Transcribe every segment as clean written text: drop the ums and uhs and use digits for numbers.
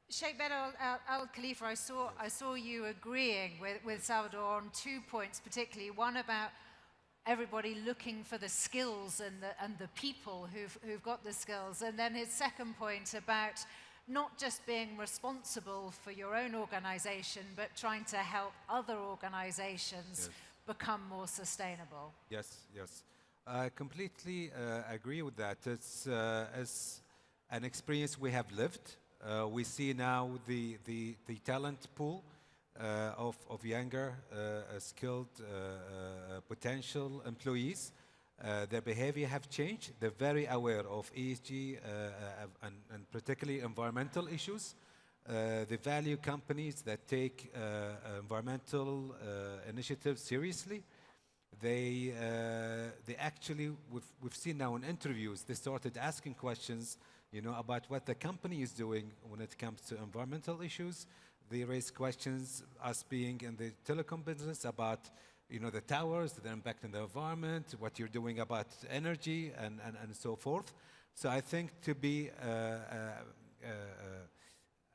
Sheikh Badr Al Khalifa, I saw you agreeing with Salvador on 2 points particularly. One about everybody looking for the skills and the people who've got the skills, and then his second point about not just being responsible for your own organization, but trying to help other organizations become more sustainable. Yes, yes. I completely agree with that. It's an experience we have lived. We see now the talent pool of younger, skilled, potential employees. Their behavior have changed. They're very aware of ESG and particularly environmental issues. They value companies that take environmental initiatives seriously. They actually, we've seen now in interviews, they started asking questions, you know, about what the company is doing when it comes to environmental issues. They raise questions, us being in the telecom business, about, you know, the towers, their impact on the environment, what you're doing about energy, and so forth. So I think to be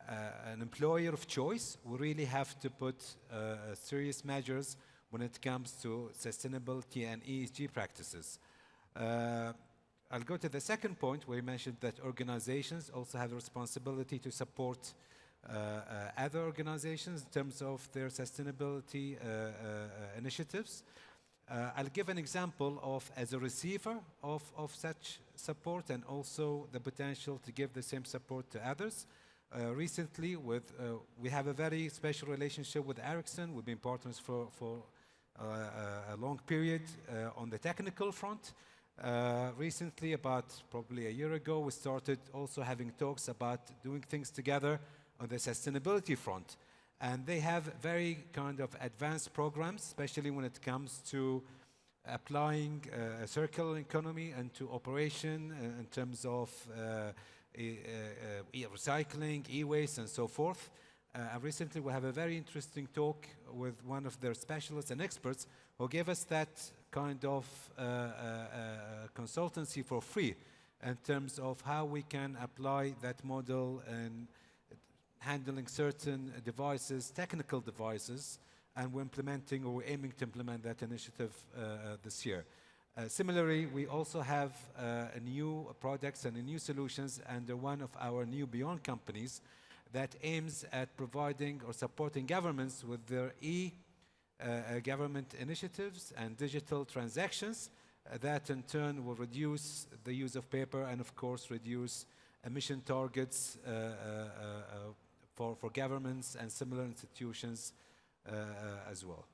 an employer of choice, we really have to put serious measures when it comes to sustainability and ESG practices. I'll go to the second point where you mentioned that organizations also have a responsibility to support other organizations in terms of their sustainability initiatives. I'll give an example of as a receiver of such support and also the potential to give the same support to others. Recently, we have a very special relationship with Ericsson. We've been partners for a long period on the technical front. Recently, about probably a year ago, we started also having talks about doing things together on the sustainability front. And they have very kind of advanced programs, especially when it comes to applying a circular economy into operation in terms of recycling, e-waste, and so forth. Recently, we have a very interesting talk with one of their specialists and experts who gave us that kind of consultancy for free in terms of how we can apply that model in handling certain devices, technical devices, and we're implementing or we're aiming to implement that initiative this year. Similarly, we also have new products and new solutions under one of our new Beyond companies that aims at providing or supporting governments with their government initiatives and digital transactions that in turn will reduce the use of paper and of course reduce emission targets for governments and similar institutions as well.